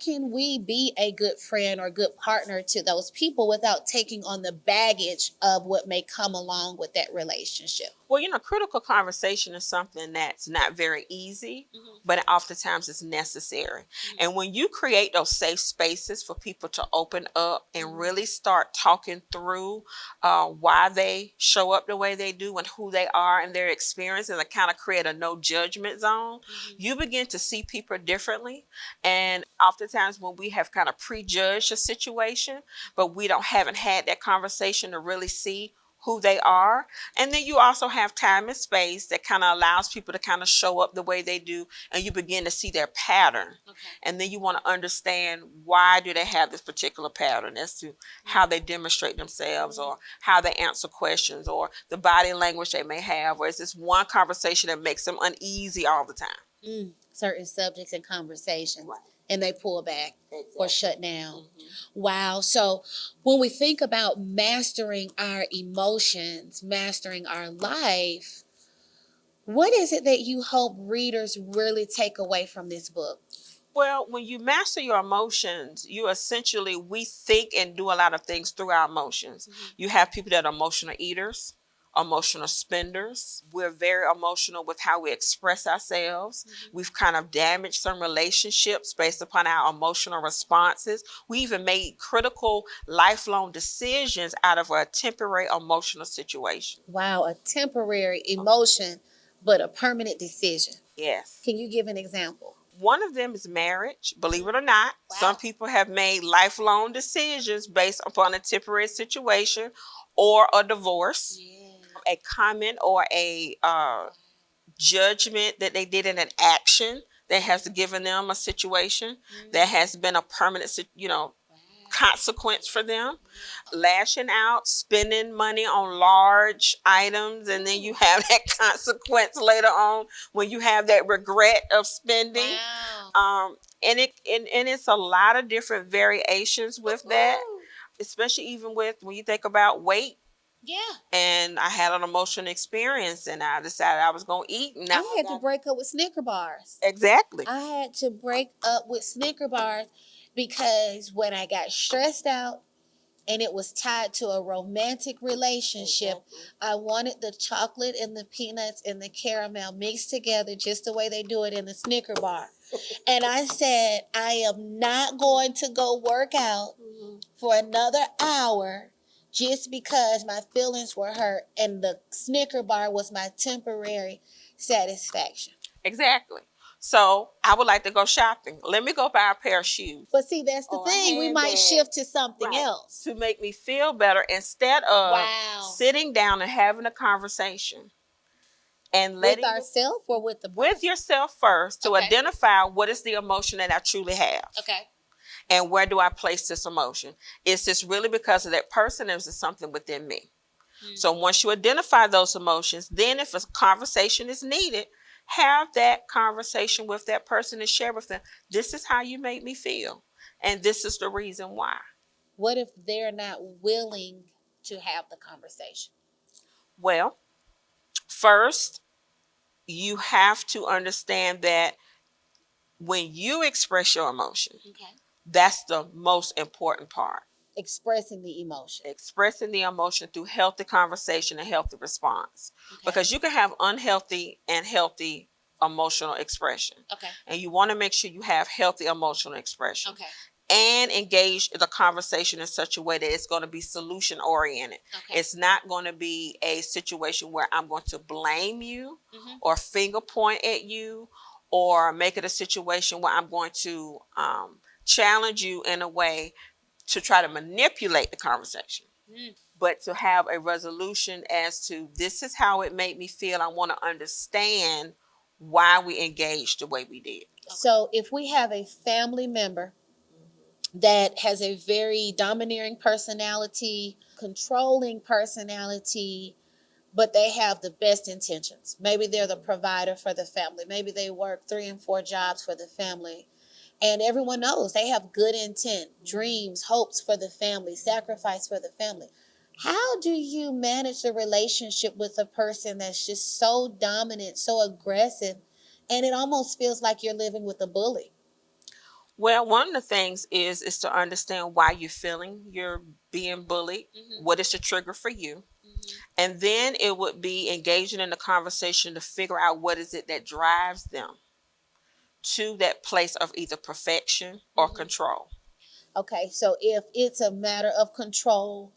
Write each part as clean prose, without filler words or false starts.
can we be a good friend or good partner to those people without taking on the baggage of what may come along with that relationship? Well, critical conversation is something that's not very easy, but oftentimes it's necessary. And when you create those safe spaces for people to open up and really start talking through why they show up the way they do and who they are and their experience, and to kind of create a no judgment zone, you begin to see people differently. And oftentimes when we have kind of prejudged a situation, but we haven't had that conversation to really see who they are. And then you also have time and space that kind of allows people to kind of show up the way they do, and you begin to see their pattern. Okay. And then you want to understand, why do they have this particular pattern, as to how they demonstrate themselves, or how they answer questions, or the body language they may have, or is this one conversation that makes them uneasy all the time? Certain subjects and conversations. Right. And they pull back. Exactly. Or shut down. Wow. So when we think about mastering our emotions, mastering our life, what is it that you hope readers really take away from this book? Well, when you master your emotions, we think and do a lot of things through our emotions. You have people that are emotional eaters, emotional spenders. We're very emotional with how we express ourselves. We've kind of damaged some relationships based upon our emotional responses. We even made critical lifelong decisions out of a temporary emotional situation. Wow, a temporary emotion, but a permanent decision. Yes. Can you give an example? One of them is marriage. Believe it or not, wow. Some people have made lifelong decisions based upon a temporary situation or a divorce. Yeah. A comment or a judgment that they did in an action that has given them a situation that has been a permanent, consequence for them. Lashing out, spending money on large items, and then you have that consequence later on when you have that regret of spending. Wow. And it's a lot of different variations with that, especially even with when you think about weight. Yeah. And I had an emotional experience, and I decided I was going to eat. And I had to break up with Snicker bars. Exactly. I had to break up with Snicker bars because when I got stressed out and it was tied to a romantic relationship, I wanted the chocolate and the peanuts and the caramel mixed together just the way they do it in the Snicker bar. And I said, I am not going to go work out for another hour just because my feelings were hurt and the Snicker bar was my temporary satisfaction. Exactly. So I would like to go shopping. Let me go buy a pair of shoes. But see, that's the thing. We might shift to something else. To make me feel better, instead of sitting down and having a conversation. And with ourselves or with the person? With yourself first, to identify what is the emotion that I truly have. Okay. And where do I place this emotion? Is this really because of that person, or is it something within me? So once you identify those emotions, then if a conversation is needed, have that conversation with that person and share with them, this is how you make me feel, and this is the reason why. What if they're not willing to have the conversation? Well, first, you have to understand that when you express your emotion, that's the most important part. Expressing the emotion. Expressing the emotion through healthy conversation and healthy response. Because you can have unhealthy and healthy emotional expression. Okay. And you want to make sure you have healthy emotional expression. Okay. And engage the conversation in such a way that it's going to be solution oriented. Okay. It's not going to be a situation where I'm going to blame you or finger point at you, or make it a situation where I'm going to challenge you in a way to try to manipulate the conversation. But to have a resolution as to, this is how it made me feel. I want to understand why we engaged the way we did. So if we have a family member that has a very domineering personality, controlling personality, but they have the best intentions. Maybe they're the provider for the family. Maybe they work 3 and 4 jobs for the family. And everyone knows they have good intent, dreams, hopes for the family, sacrifice for the family. How do you manage the relationship with a person that's just so dominant, so aggressive, and it almost feels like you're living with a bully? Well, one of the things is to understand why you're feeling you're being bullied. What is the trigger for you? And then it would be engaging in the conversation to figure out what is it that drives them to that place of either perfection or control. Okay, so if it's a matter of control,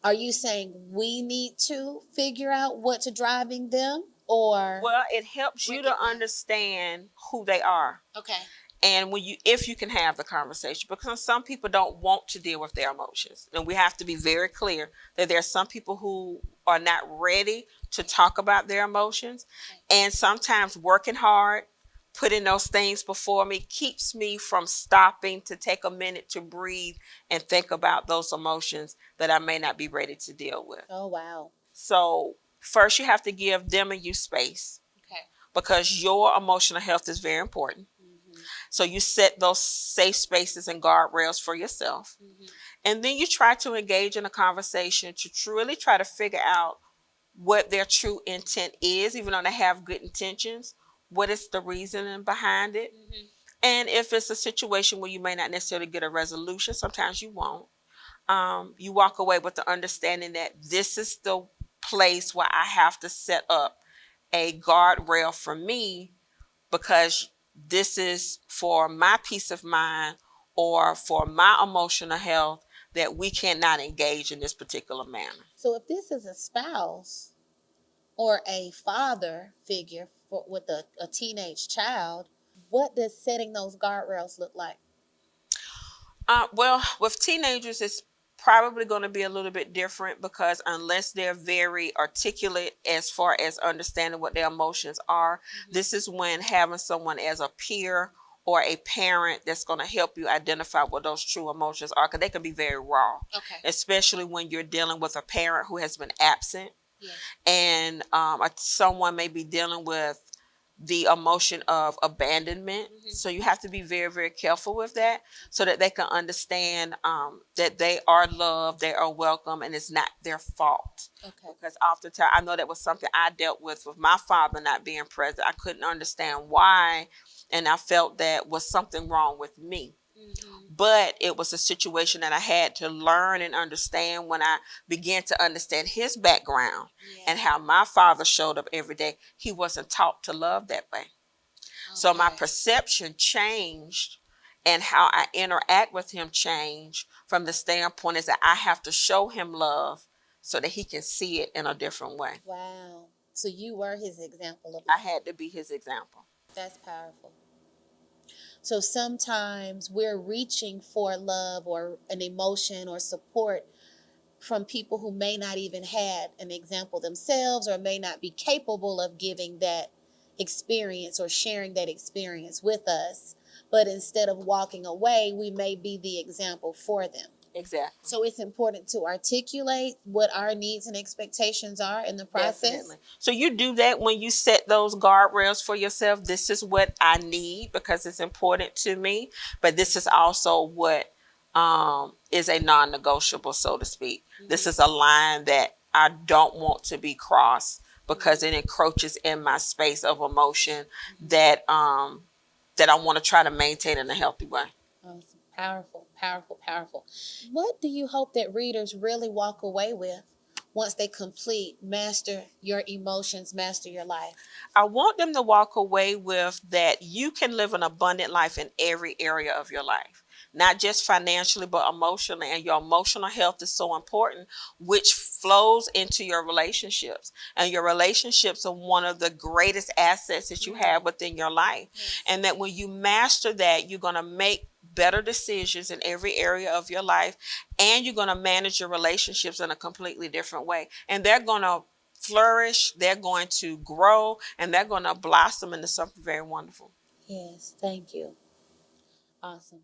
are you saying we need to figure out what's driving them, or Well, it helps you to understand who they are. okay, And when you, if you can have the conversation, because some people don't want to deal with their emotions, and we have to be very clear that there are some people who are not ready to talk about their emotions, and sometimes working hard, putting those things before me keeps me from stopping to take a minute to breathe and think about those emotions that I may not be ready to deal with. oh wow, So first you have to give them and you space, okay, because your emotional health is very important. So you set those safe spaces and guardrails for yourself. And then you try to engage in a conversation to really try to figure out what their true intent is, even though they have good intentions. What is the reasoning behind it? And if it's a situation where you may not necessarily get a resolution, sometimes you won't. You walk away with the understanding that this is the place where I have to set up a guardrail for me, because this is for my peace of mind or for my emotional health, that we cannot engage in this particular manner. So if this is a spouse or a father figure with a teenage child, what does setting those guardrails look like? Well, with teenagers, it's probably going to be a little bit different, because unless they're very articulate as far as understanding what their emotions are, this is when having someone as a peer or a parent that's going to help you identify what those true emotions are, because they can be very raw, especially when you're dealing with a parent who has been absent. And someone may be dealing with the emotion of abandonment. So you have to be very, very careful with that, so that they can understand that they are loved, they are welcome, and it's not their fault. Because oftentimes, I know that was something I dealt with my father not being present. I couldn't understand why, and I felt that was something wrong with me. But it was a situation that I had to learn and understand when I began to understand his background and how my father showed up every day. He wasn't taught to love that way. So my perception changed, and how I interact with him changed, from the standpoint is that I have to show him love so that he can see it in a different way. Wow. So you were his example of I had to be his example. That's powerful. So sometimes we're reaching for love or an emotion or support from people who may not even had an example themselves, or may not be capable of giving that experience or sharing that experience with us. But instead of walking away, we may be the example for them. Exactly. So it's important to articulate what our needs and expectations are in the process. Definitely. So you do that when you set those guardrails for yourself. This is what I need because it's important to me, but this is also what is a non-negotiable, so to speak. This is a line that I don't want to be crossed, because it encroaches in my space of emotion that that I want to try to maintain in a healthy way. Awesome. Powerful, powerful, powerful. What do you hope that readers really walk away with once they complete Master Your Emotions, Master Your Life? I want them to walk away with that you can live an abundant life in every area of your life, not just financially, but emotionally. And your emotional health is so important, which flows into your relationships. And your relationships are one of the greatest assets that you have within your life. And that when you master that, you're going to make better decisions in every area of your life, and you're going to manage your relationships in a completely different way. And they're going to flourish, they're going to grow, and they're going to blossom into something very wonderful. Yes, thank you. Awesome.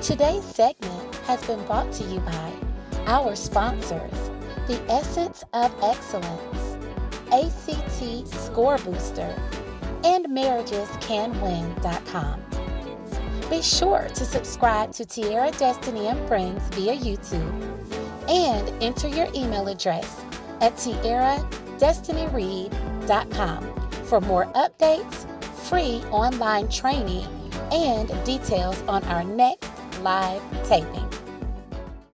Today's segment has been brought to you by our sponsors, The Essence of Excellence, ACT Score Booster, and MarriagesCanWin.com. Be sure to subscribe to Tierra Destiny and Friends via YouTube, and enter your email address at TierraDestinyRead.com for more updates, free online training, and details on our next live taping.